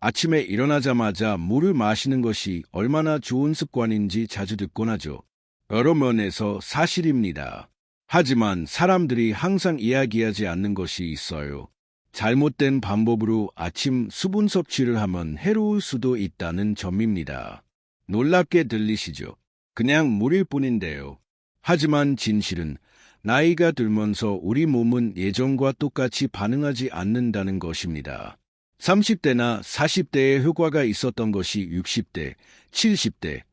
아침에 일어나자마자 물을 마시는 것이 얼마나 좋은 습관인지 자주 듣곤 하죠. 여러 면에서 사실입니다. 하지만 사람들이 항상 이야기하지 않는 것이 있어요. 잘못된 방법으로 아침 수분 섭취를 하면 해로울 수도 있다는 점입니다. 놀랍게 들리시죠? 그냥 물일 뿐인데요. 하지만 진실은 나이가 들면서 우리 몸은 예전과 똑같이 반응하지 않는다는 것입니다. 30대나 40대에 효과가 있었던 것이 60대, 70대,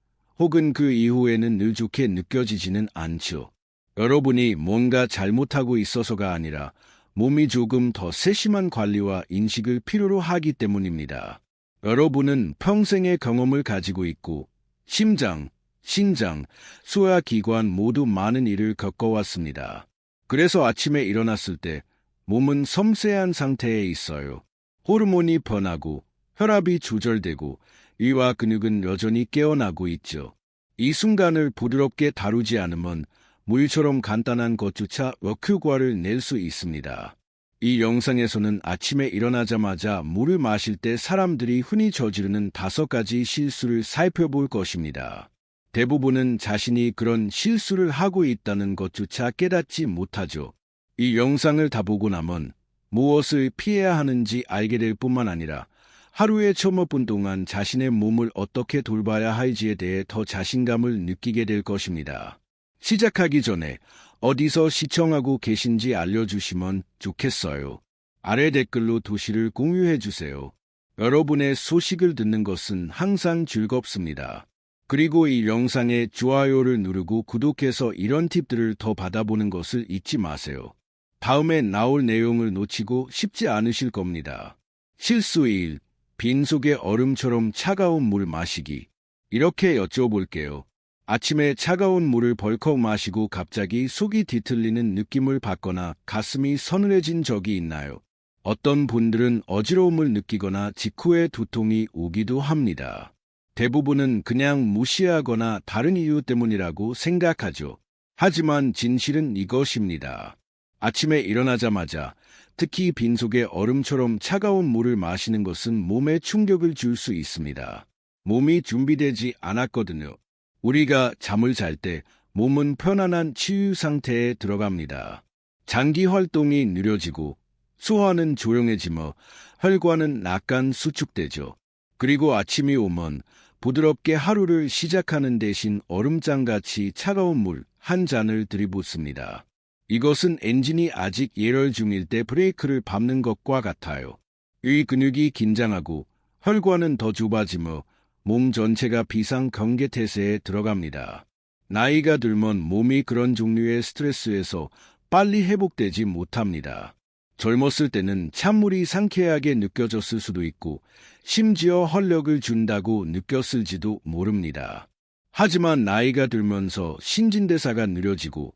혹은 그 이후에는 늘 좋게 느껴지지는 않죠. 여러분이 뭔가 잘못하고 있어서가 아니라 몸이 조금 더 세심한 관리와 인식을 필요로 하기 때문입니다. 여러분은 평생의 경험을 가지고 있고 심장, 신장, 소화기관 모두 많은 일을 겪어왔습니다. 그래서 아침에 일어났을 때 몸은 섬세한 상태에 있어요. 호르몬이 변하고 혈압이 조절되고 위와 근육은 여전히 깨어나고 있죠. 이 순간을 부드럽게 다루지 않으면 물처럼 간단한 것조차 역효과를 낼 수 있습니다. 이 영상에서는 아침에 일어나자마자 물을 마실 때 사람들이 흔히 저지르는 5가지 실수를 살펴볼 것입니다. 대부분은 자신이 그런 실수를 하고 있다는 것조차 깨닫지 못하죠. 이 영상을 다 보고 나면 무엇을 피해야 하는지 알게 될 뿐만 아니라 하루에 15분 동안 자신의 몸을 어떻게 돌봐야 할지에 대해 더 자신감을 느끼게 될 것입니다. 시작하기 전에 어디서 시청하고 계신지 알려주시면 좋겠어요. 아래 댓글로 도시를 공유해주세요. 여러분의 소식을 듣는 것은 항상 즐겁습니다. 그리고 이 영상에 좋아요를 누르고 구독해서 이런 팁들을 더 받아보는 것을 잊지 마세요. 다음에 나올 내용을 놓치고 싶지 않으실 겁니다. 실수 1. 빈속에 얼음처럼 차가운 물 마시기. 이렇게 여쭤볼게요. 아침에 차가운 물을 벌컥 마시고 갑자기 속이 뒤틀리는 느낌을 받거나 가슴이 서늘해진 적이 있나요? 어떤 분들은 어지러움을 느끼거나 직후에 두통이 오기도 합니다. 대부분은 그냥 무시하거나 다른 이유 때문이라고 생각하죠. 하지만 진실은 이것입니다. 아침에 일어나자마자 특히 빈속에 얼음처럼 차가운 물을 마시는 것은 몸에 충격을 줄 수 있습니다. 몸이 준비되지 않았거든요. 우리가 잠을 잘 때 몸은 편안한 치유 상태에 들어갑니다. 장기 활동이 느려지고 소화는 조용해지며 혈관은 약간 수축되죠. 그리고 아침이 오면 부드럽게 하루를 시작하는 대신 얼음장같이 차가운 물 한 잔을 들이붓습니다. 이것은 엔진이 아직 예열 중일 때 브레이크를 밟는 것과 같아요. 이 근육이 긴장하고 혈관은 더 좁아지며 몸 전체가 비상경계태세에 들어갑니다. 나이가 들면 몸이 그런 종류의 스트레스에서 빨리 회복되지 못합니다. 젊었을 때는 찬물이 상쾌하게 느껴졌을 수도 있고 심지어 활력을 준다고 느꼈을지도 모릅니다. 하지만 나이가 들면서 신진대사가 느려지고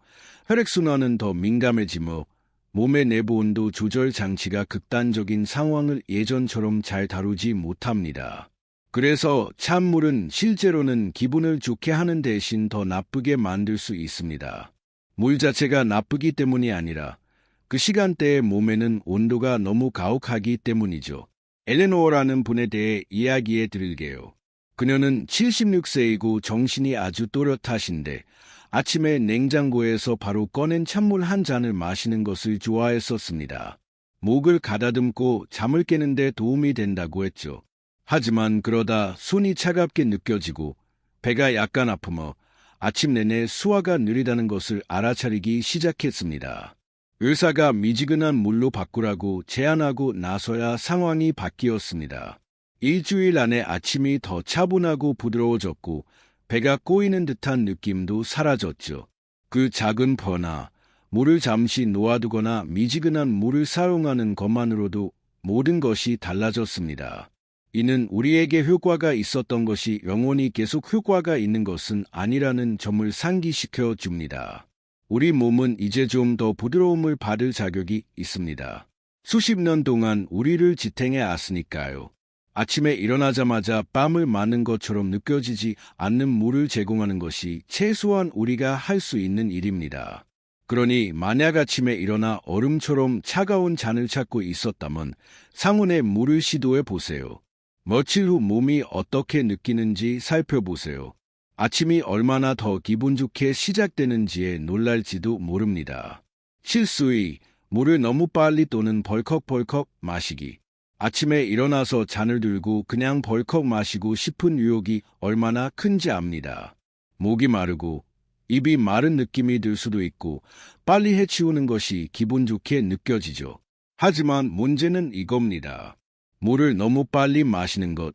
혈액순환은 더 민감해지며 몸의 내부 온도 조절 장치가 극단적인 상황을 예전처럼 잘 다루지 못합니다. 그래서 찬물은 실제로는 기분을 좋게 하는 대신 더 나쁘게 만들 수 있습니다. 물 자체가 나쁘기 때문이 아니라 그 시간대에 몸에는 온도가 너무 가혹하기 때문이죠. 엘레노어라는 분에 대해 이야기해 드릴게요. 그녀는 76세이고 정신이 아주 또렷하신데 아침에 냉장고에서 바로 꺼낸 찬물 한 잔을 마시는 것을 좋아했었습니다. 목을 가다듬고 잠을 깨는 데 도움이 된다고 했죠. 하지만 그러다 손이 차갑게 느껴지고 배가 약간 아프며 아침 내내 소화가 느리다는 것을 알아차리기 시작했습니다. 의사가 미지근한 물로 바꾸라고 제안하고 나서야 상황이 바뀌었습니다. 일주일 안에 아침이 더 차분하고 부드러워졌고 배가 꼬이는 듯한 느낌도 사라졌죠. 그 작은 변화, 물을 잠시 놓아두거나 미지근한 물을 사용하는 것만으로도 모든 것이 달라졌습니다. 이는 우리에게 효과가 있었던 것이 영원히 계속 효과가 있는 것은 아니라는 점을 상기시켜 줍니다. 우리 몸은 이제 좀 더 부드러움을 받을 자격이 있습니다. 수십 년 동안 우리를 지탱해 왔으니까요. 아침에 일어나자마자 땀을 맞는 것처럼 느껴지지 않는 물을 제공하는 것이 최소한 우리가 할 수 있는 일입니다. 그러니 만약 아침에 일어나 얼음처럼 차가운 잔을 찾고 있었다면 상온의 물을 시도해 보세요. 며칠 후 몸이 어떻게 느끼는지 살펴보세요. 아침이 얼마나 더 기분 좋게 시작되는지에 놀랄지도 모릅니다. 실수 2. 물을 너무 빨리 또는 벌컥벌컥 마시기. 아침에 일어나서 잔을 들고 그냥 벌컥 마시고 싶은 유혹이 얼마나 큰지 압니다. 목이 마르고 입이 마른 느낌이 들 수도 있고 빨리 해치우는 것이 기분 좋게 느껴지죠. 하지만 문제는 이겁니다. 물을 너무 빨리 마시는 것,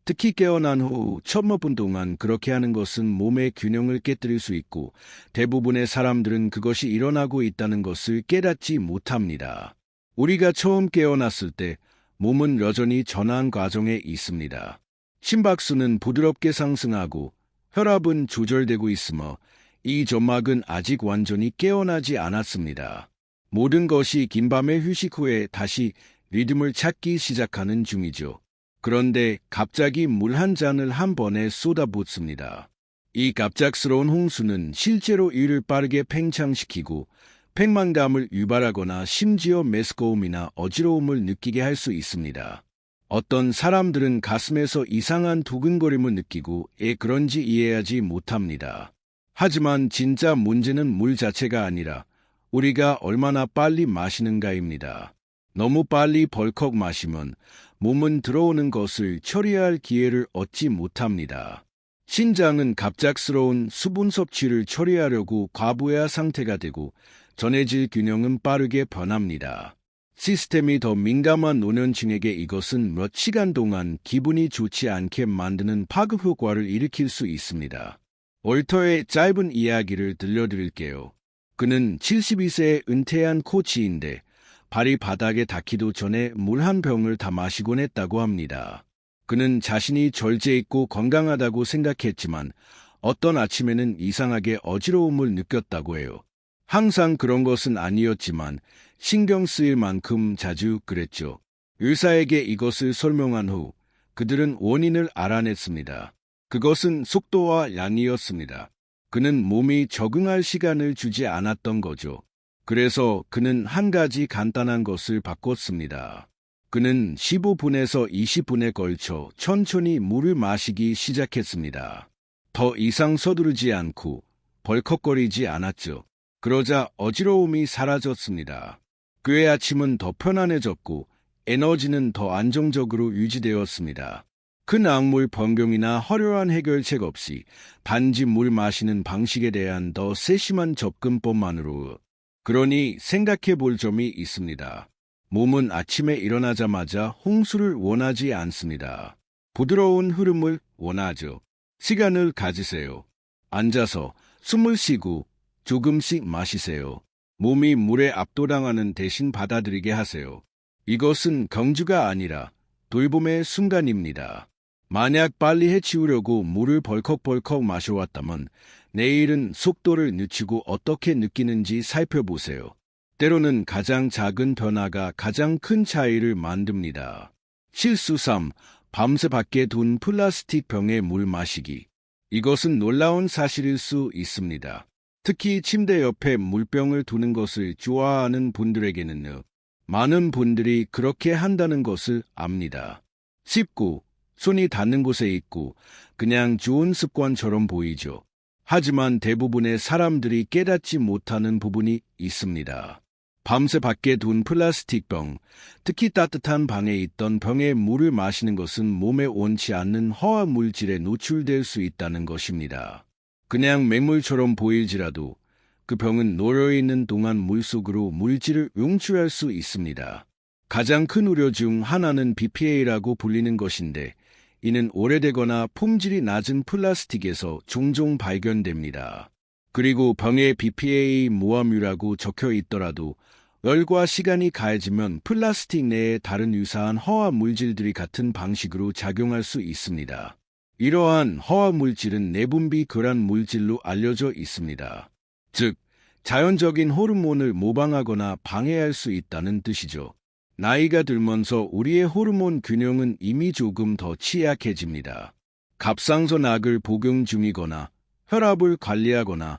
특히 깨어난 후 첫 몇 분 동안 그렇게 하는 것은 몸의 균형을 깨뜨릴 수 있고 대부분의 사람들은 그것이 일어나고 있다는 것을 깨닫지 못합니다. 우리가 처음 깨어났을 때 몸은 여전히 전환 과정에 있습니다. 심박수는 부드럽게 상승하고 혈압은 조절되고 있으며 이 점막은 아직 완전히 깨어나지 않았습니다. 모든 것이 긴 밤의 휴식 후에 다시 리듬을 찾기 시작하는 중이죠. 그런데 갑자기 물 한 잔을 한 번에 쏟아붓습니다. 이 갑작스러운 홍수는 실제로 이를 빠르게 팽창시키고 팽만감을 유발하거나 심지어 메스꺼움이나 어지러움을 느끼게 할 수 있습니다. 어떤 사람들은 가슴에서 이상한 두근거림을 느끼고 왜 그런지 이해하지 못합니다. 하지만 진짜 문제는 물 자체가 아니라 우리가 얼마나 빨리 마시는가입니다. 너무 빨리 벌컥 마시면 몸은 들어오는 것을 처리할 기회를 얻지 못합니다. 신장은 갑작스러운 수분 섭취를 처리하려고 과부하 상태가 되고 전해질 균형은 빠르게 변합니다. 시스템이 더 민감한 노년층에게 이것은 몇 시간 동안 기분이 좋지 않게 만드는 파급 효과를 일으킬 수 있습니다. 월터의 짧은 이야기를 들려드릴게요. 그는 72세에 은퇴한 코치인데 발이 바닥에 닿기도 전에 물 한 병을 다 마시곤 했다고 합니다. 그는 자신이 절제있고 건강하다고 생각했지만 어떤 아침에는 이상하게 어지러움을 느꼈다고 해요. 항상 그런 것은 아니었지만 신경 쓰일 만큼 자주 그랬죠. 의사에게 이것을 설명한 후 그들은 원인을 알아냈습니다. 그것은 속도와 양이었습니다. 그는 몸이 적응할 시간을 주지 않았던 거죠. 그래서 그는 한 가지 간단한 것을 바꿨습니다. 그는 15분에서 20분에 걸쳐 천천히 물을 마시기 시작했습니다. 더 이상 서두르지 않고 벌컥거리지 않았죠. 그러자 어지러움이 사라졌습니다. 그의 아침은 더 편안해졌고 에너지는 더 안정적으로 유지되었습니다. 큰 악물 변경이나 화려한 해결책 없이 단지 물 마시는 방식에 대한 더 세심한 접근법만으로. 그러니 생각해 볼 점이 있습니다. 몸은 아침에 일어나자마자 홍수를 원하지 않습니다. 부드러운 흐름을 원하죠. 시간을 가지세요. 앉아서 숨을 쉬고 조금씩 마시세요. 몸이 물에 압도당하는 대신 받아들이게 하세요. 이것은 경주가 아니라 돌봄의 순간입니다. 만약 빨리 해치우려고 물을 벌컥벌컥 마셔왔다면 내일은 속도를 늦추고 어떻게 느끼는지 살펴보세요. 때로는 가장 작은 변화가 가장 큰 차이를 만듭니다. 실수 3. 밤새 밖에 둔 플라스틱 병에 물 마시기. 이것은 놀라운 사실일 수 있습니다. 특히 침대 옆에 물병을 두는 것을 좋아하는 분들에게는 많은 분들이 그렇게 한다는 것을 압니다. 19. 손이 닿는 곳에 있고 그냥 좋은 습관처럼 보이죠. 하지만 대부분의 사람들이 깨닫지 못하는 부분이 있습니다. 밤새 밖에 둔 플라스틱 병, 특히 따뜻한 방에 있던 병에 물을 마시는 것은 몸에 원치 않는 화학 물질에 노출될 수 있다는 것입니다. 그냥 맹물처럼 보일지라도 그 병은 녹여있는 동안 물속으로 물질을 용출할 수 있습니다. 가장 큰 우려 중 하나는 BPA라고 불리는 것인데 이는 오래되거나 품질이 낮은 플라스틱에서 종종 발견됩니다. 그리고 병에 BPA 모함유라고 적혀 있더라도 열과 시간이 가해지면 플라스틱 내에 다른 유사한 화학 물질들이 같은 방식으로 작용할 수 있습니다. 이러한 화학 물질은 내분비 교란 물질로 알려져 있습니다. 즉, 자연적인 호르몬을 모방하거나 방해할 수 있다는 뜻이죠. 나이가 들면서 우리의 호르몬 균형은 이미 조금 더 취약해집니다. 갑상선악을 복용 중이거나 혈압을 관리하거나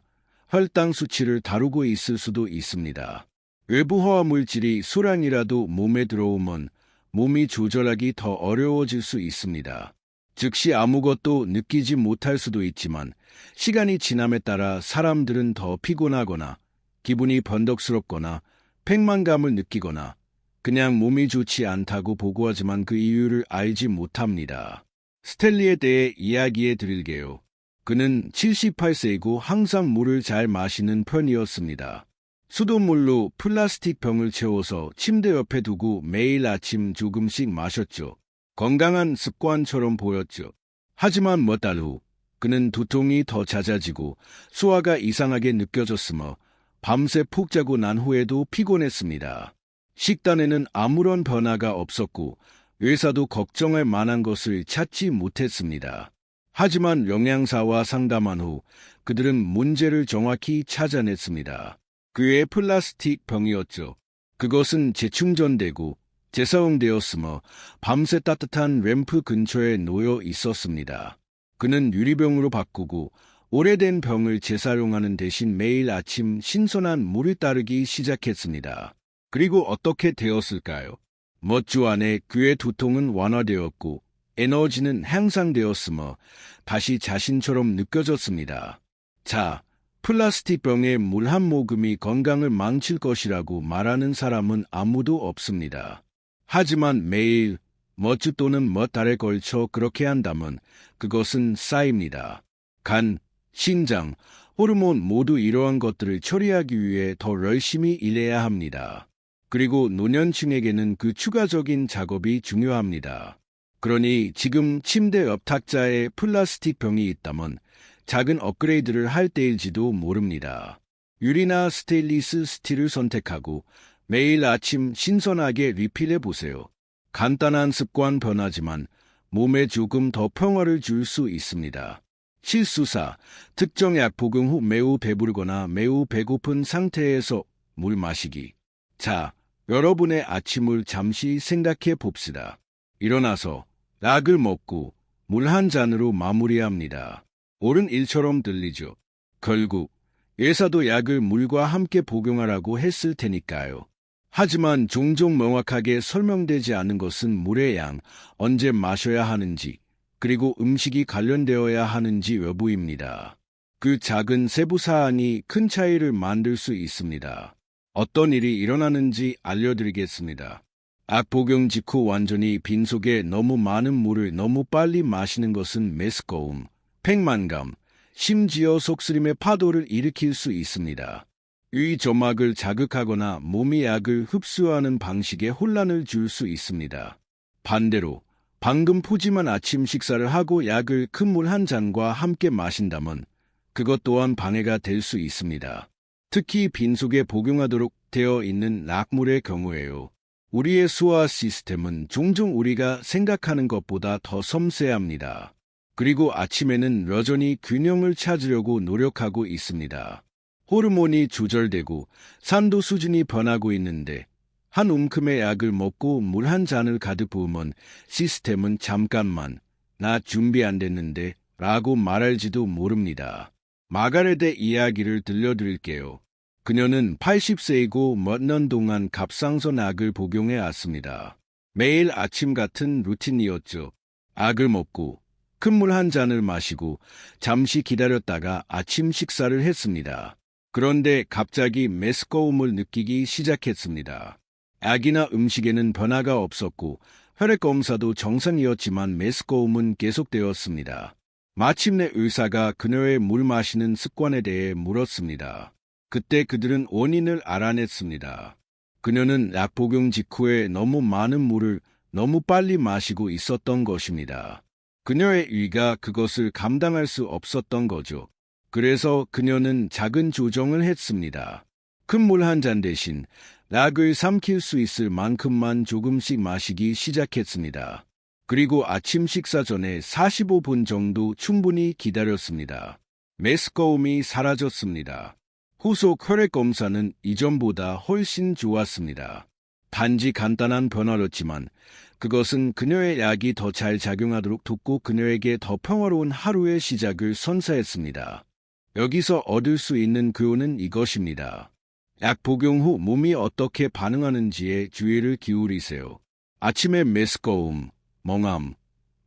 혈당 수치를 다루고 있을 수도 있습니다. 외부 화학 물질이 소량이라도 몸에 들어오면 몸이 조절하기 더 어려워질 수 있습니다. 즉시 아무것도 느끼지 못할 수도 있지만 시간이 지남에 따라 사람들은 더 피곤하거나 기분이 번덕스럽거나 팽만감을 느끼거나 그냥 몸이 좋지 않다고 보고하지만 그 이유를 알지 못합니다. 스탠리에 대해 이야기해 드릴게요. 그는 78세이고 항상 물을 잘 마시는 편이었습니다. 수돗물로 플라스틱 병을 채워서 침대 옆에 두고 매일 아침 조금씩 마셨죠. 건강한 습관처럼 보였죠. 하지만 몇 달 후 그는 두통이 더 잦아지고 소화가 이상하게 느껴졌으며 밤새 푹 자고 난 후에도 피곤했습니다. 식단에는 아무런 변화가 없었고 의사도 걱정할 만한 것을 찾지 못했습니다. 하지만 영양사와 상담한 후 그들은 문제를 정확히 찾아냈습니다. 그의 플라스틱 병이었죠. 그것은 재충전되고 재사용되었으며 밤새 따뜻한 램프 근처에 놓여 있었습니다. 그는 유리병으로 바꾸고 오래된 병을 재사용하는 대신 매일 아침 신선한 물을 따르기 시작했습니다. 그리고 어떻게 되었을까요? 몇 주 안에 그의 두통은 완화되었고 에너지는 향상되었으며 다시 자신처럼 느껴졌습니다. 자, 플라스틱 병에 물 한 모금이 건강을 망칠 것이라고 말하는 사람은 아무도 없습니다. 하지만 매일 몇 주 또는 몇 달에 걸쳐 그렇게 한다면 그것은 쌓입니다. 간, 심장, 호르몬 모두 이러한 것들을 처리하기 위해 더 열심히 일해야 합니다. 그리고 노년층에게는 그 추가적인 작업이 중요합니다. 그러니 지금 침대 옆 탁자에 플라스틱 병이 있다면 작은 업그레이드를 할 때일지도 모릅니다. 유리나 스테인리스 스틸을 선택하고 매일 아침 신선하게 리필해 보세요. 간단한 습관 변화지만 몸에 조금 더 평화를 줄 수 있습니다. 실수사, 특정 약 복용 후 매우 배부르거나 매우 배고픈 상태에서 물 마시기. 자, 여러분의 아침을 잠시 생각해 봅시다. 일어나서 약을 먹고 물 한 잔으로 마무리합니다. 옳은 일처럼 들리죠. 결국 의사도 약을 물과 함께 복용하라고 했을 테니까요. 하지만 종종 명확하게 설명되지 않은 것은 물의 양, 언제 마셔야 하는지, 그리고 음식이 관련되어야 하는지 여부입니다. 그 작은 세부 사안이 큰 차이를 만들 수 있습니다. 어떤 일이 일어나는지 알려드리겠습니다. 약 복용 직후 완전히 빈속에 너무 많은 물을 너무 빨리 마시는 것은 메스꺼움, 팽만감, 심지어 속쓰림의 파도를 일으킬 수 있습니다. 이 점막을 자극하거나 몸이 약을 흡수하는 방식에 혼란을 줄 수 있습니다. 반대로 방금 푸짐한 아침 식사를 하고 약을 큰 물 한 잔과 함께 마신다면 그것 또한 방해가 될 수 있습니다. 특히 빈속에 복용하도록 되어 있는 약물의 경우에요. 우리의 소화 시스템은 종종 우리가 생각하는 것보다 더 섬세합니다. 그리고 아침에는 여전히 균형을 찾으려고 노력하고 있습니다. 호르몬이 조절되고 산도 수준이 변하고 있는데 한 움큼의 약을 먹고 물 한 잔을 가득 부으면 시스템은 잠깐만 나 준비 안 됐는데 라고 말할지도 모릅니다. 마가렛의 이야기를 들려드릴게요. 그녀는 80세이고 몇 년 동안 갑상선 약을 복용해 왔습니다. 매일 아침 같은 루틴이었죠. 약을 먹고 큰 물 한 잔을 마시고 잠시 기다렸다가 아침 식사를 했습니다. 그런데 갑자기 메스꺼움을 느끼기 시작했습니다. 약이나 음식에는 변화가 없었고 혈액 검사도 정상이었지만 메스꺼움은 계속되었습니다. 마침내 의사가 그녀의 물 마시는 습관에 대해 물었습니다. 그때 그들은 원인을 알아냈습니다. 그녀는 약 복용 직후에 너무 많은 물을 너무 빨리 마시고 있었던 것입니다. 그녀의 위가 그것을 감당할 수 없었던 거죠. 그래서 그녀는 작은 조정을 했습니다. 큰 물 한 잔 대신 약을 삼킬 수 있을 만큼만 조금씩 마시기 시작했습니다. 그리고 아침 식사 전에 45분 정도 충분히 기다렸습니다. 메스꺼움이 사라졌습니다. 후속 혈액 검사는 이전보다 훨씬 좋았습니다. 단지 간단한 변화였지만 그것은 그녀의 약이 더 잘 작용하도록 돕고 그녀에게 더 평화로운 하루의 시작을 선사했습니다. 여기서 얻을 수 있는 교훈은 이것입니다. 약 복용 후 몸이 어떻게 반응하는지에 주의를 기울이세요. 아침에 메스꺼움, 멍함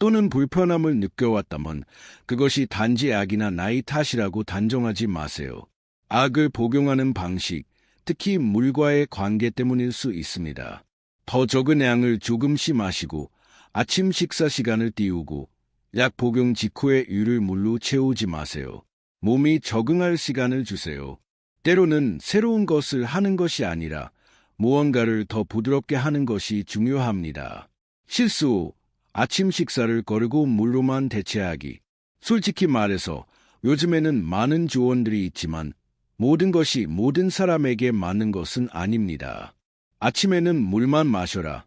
또는 불편함을 느껴왔다면 그것이 단지 악이나 나이 탓이라고 단정하지 마세요. 악을 복용하는 방식, 특히 물과의 관계 때문일 수 있습니다. 더 적은 양을 조금씩 마시고 아침 식사 시간을 띄우고 약 복용 직후에 유를 물로 채우지 마세요. 몸이 적응할 시간을 주세요. 때로는 새로운 것을 하는 것이 아니라 무언가를 더 부드럽게 하는 것이 중요합니다. 실수 후 아침 식사를 거르고 물로만 대체하기. 솔직히 말해서 요즘에는 많은 조언들이 있지만 모든 것이 모든 사람에게 맞는 것은 아닙니다. 아침에는 물만 마셔라.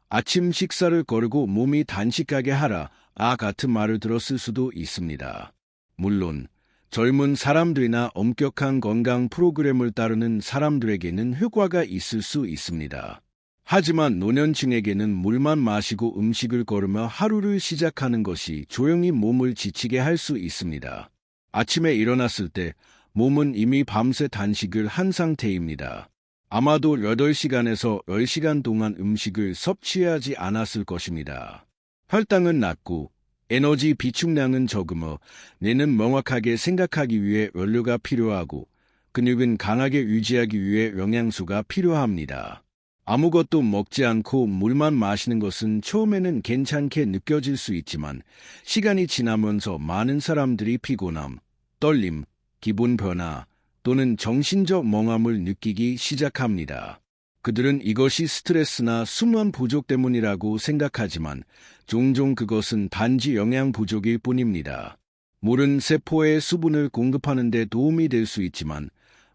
아침 식사를 거르고 몸이 단식하게 하라. 같은 말을 들었을 수도 있습니다. 물론 젊은 사람들이나 엄격한 건강 프로그램을 따르는 사람들에게는 효과가 있을 수 있습니다. 하지만 노년층에게는 물만 마시고 음식을 거르며 하루를 시작하는 것이 조용히 몸을 지치게 할 수 있습니다. 아침에 일어났을 때 몸은 이미 밤새 단식을 한 상태입니다. 아마도 8시간에서 10시간 동안 음식을 섭취하지 않았을 것입니다. 혈당은 낮고 에너지 비축량은 적으며 뇌는 명확하게 생각하기 위해 연료가 필요하고 근육은 강하게 유지하기 위해 영양소가 필요합니다. 아무것도 먹지 않고 물만 마시는 것은 처음에는 괜찮게 느껴질 수 있지만 시간이 지나면서 많은 사람들이 피곤함, 떨림, 기분 변화 또는 정신적 멍함을 느끼기 시작합니다. 그들은 이것이 스트레스나 수면 부족 때문이라고 생각하지만 종종 그것은 단지 영양 부족일 뿐입니다. 물은 세포에 수분을 공급하는 데 도움이 될 수 있지만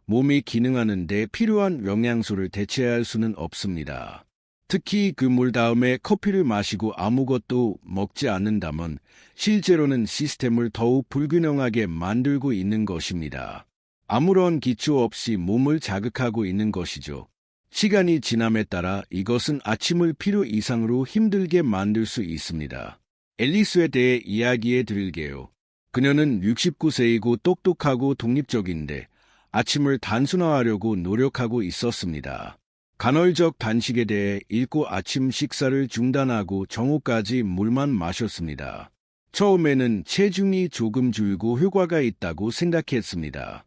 몸이 기능하는 데 필요한 영양소를 대체할 수는 없습니다. 특히 그 물 다음에 커피를 마시고 아무것도 먹지 않는다면 실제로는 시스템을 더욱 불균형하게 만들고 있는 것입니다. 아무런 기초 없이 몸을 자극하고 있는 것이죠. 시간이 지남에 따라 이것은 아침을 필요 이상으로 힘들게 만들 수 있습니다. 앨리스에 대해 이야기해 드릴게요. 그녀는 69세이고 똑똑하고 독립적인데 아침을 단순화하려고 노력하고 있었습니다. 간헐적 단식에 대해 읽고 아침 식사를 중단하고 정오까지 물만 마셨습니다. 처음에는 체중이 조금 줄고 효과가 있다고 생각했습니다.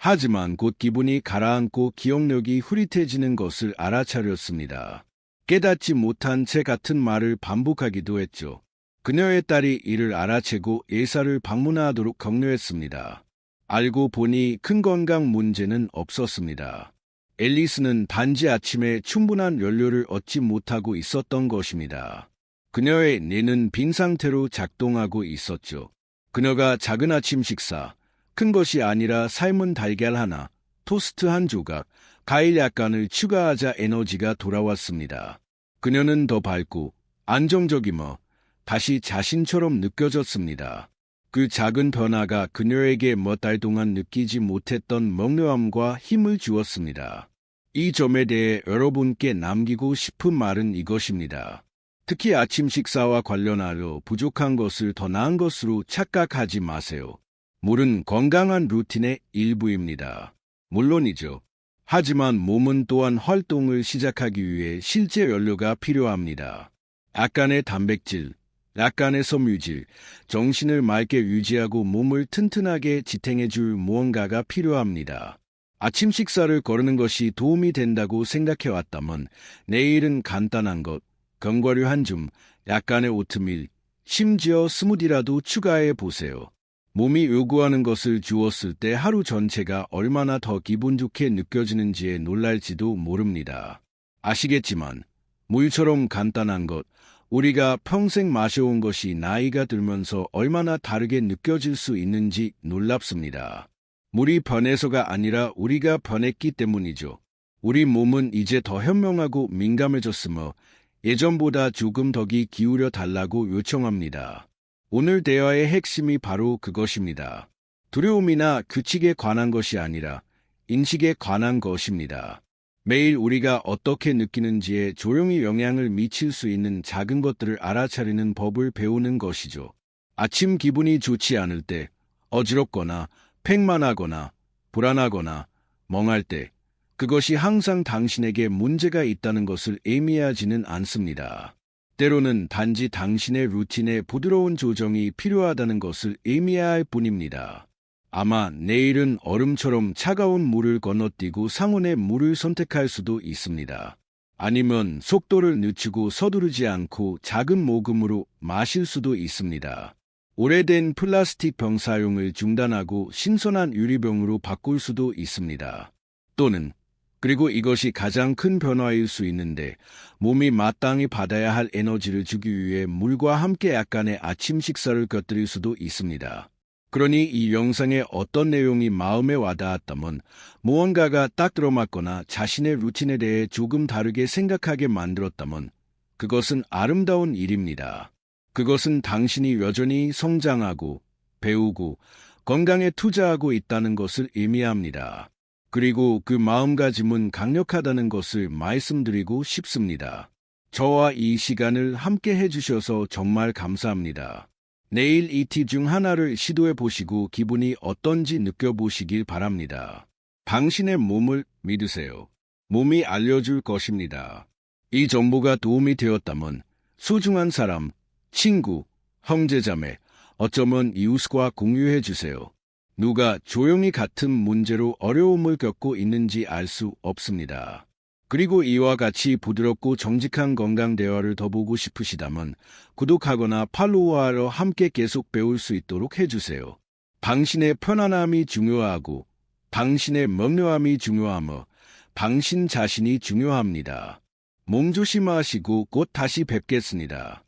하지만 곧 기분이 가라앉고 기억력이 흐릿해지는 것을 알아차렸습니다. 깨닫지 못한 채 같은 말을 반복하기도 했죠. 그녀의 딸이 이를 알아채고 의사를 방문하도록 격려했습니다. 알고 보니 큰 건강 문제는 없었습니다. 앨리스는 단지 아침에 충분한 연료를 얻지 못하고 있었던 것입니다. 그녀의 뇌는 빈 상태로 작동하고 있었죠. 그녀가 작은 아침 식사, 큰 것이 아니라 삶은 달걀 하나, 토스트 한 조각, 과일 약간을 추가하자 에너지가 돌아왔습니다. 그녀는 더 밝고 안정적이며 다시 자신처럼 느껴졌습니다. 그 작은 변화가 그녀에게 몇 달 동안 느끼지 못했던 멍함과 힘을 주었습니다. 이 점에 대해 여러분께 남기고 싶은 말은 이것입니다. 특히 아침 식사와 관련하여 부족한 것을 더 나은 것으로 착각하지 마세요. 물은 건강한 루틴의 일부입니다. 물론이죠. 하지만 몸은 또한 활동을 시작하기 위해 실제 연료가 필요합니다. 약간의 단백질, 약간의 섬유질, 정신을 맑게 유지하고 몸을 튼튼하게 지탱해줄 무언가가 필요합니다. 아침 식사를 거르는 것이 도움이 된다고 생각해왔다면 내일은 간단한 것, 견과류 한 줌, 약간의 오트밀, 심지어 스무디라도 추가해 보세요. 몸이 요구하는 것을 주었을 때 하루 전체가 얼마나 더 기분 좋게 느껴지는지에 놀랄지도 모릅니다. 아시겠지만 물처럼 간단한 것, 우리가 평생 마셔온 것이 나이가 들면서 얼마나 다르게 느껴질 수 있는지 놀랍습니다. 물이 변해서가 아니라 우리가 변했기 때문이죠. 우리 몸은 이제 더 현명하고 민감해졌으며 예전보다 조금 더 귀 기울여 달라고 요청합니다. 오늘 대화의 핵심이 바로 그것입니다. 두려움이나 규칙에 관한 것이 아니라 인식에 관한 것입니다. 매일 우리가 어떻게 느끼는지에 조용히 영향을 미칠 수 있는 작은 것들을 알아차리는 법을 배우는 것이죠. 아침 기분이 좋지 않을 때, 어지럽거나 팽만하거나 불안하거나 멍할 때, 그것이 항상 당신에게 문제가 있다는 것을 의미하지는 않습니다. 때로는 단지 당신의 루틴에 부드러운 조정이 필요하다는 것을 의미할 뿐입니다. 아마 내일은 얼음처럼 차가운 물을 건너뛰고 상온의 물을 선택할 수도 있습니다. 아니면 속도를 늦추고 서두르지 않고 작은 모금으로 마실 수도 있습니다. 오래된 플라스틱 병 사용을 중단하고 신선한 유리병으로 바꿀 수도 있습니다. 또는 그리고 이것이 가장 큰 변화일 수 있는데 몸이 마땅히 받아야 할 에너지를 주기 위해 물과 함께 약간의 아침 식사를 곁들일 수도 있습니다. 그러니 이 영상의 어떤 내용이 마음에 와닿았다면 무언가가 딱 들어맞거나 자신의 루틴에 대해 조금 다르게 생각하게 만들었다면 그것은 아름다운 일입니다. 그것은 당신이 여전히 성장하고 배우고 건강에 투자하고 있다는 것을 의미합니다. 그리고 그 마음가짐은 강력하다는 것을 말씀드리고 싶습니다. 저와 이 시간을 함께 해주셔서 정말 감사합니다. 내일 이 팁 중 하나를 시도해 보시고 기분이 어떤지 느껴보시길 바랍니다. 당신의 몸을 믿으세요. 몸이 알려줄 것입니다. 이 정보가 도움이 되었다면 소중한 사람, 친구, 형제자매, 어쩌면 이웃과 공유해 주세요. 누가 조용히 같은 문제로 어려움을 겪고 있는지 알 수 없습니다. 그리고 이와 같이 부드럽고 정직한 건강 대화를 더 보고 싶으시다면 구독하거나 팔로우하러 함께 계속 배울 수 있도록 해주세요. 당신의 편안함이 중요하고 당신의 명료함이 중요하며 당신 자신이 중요합니다. 몸 조심하시고 곧 다시 뵙겠습니다.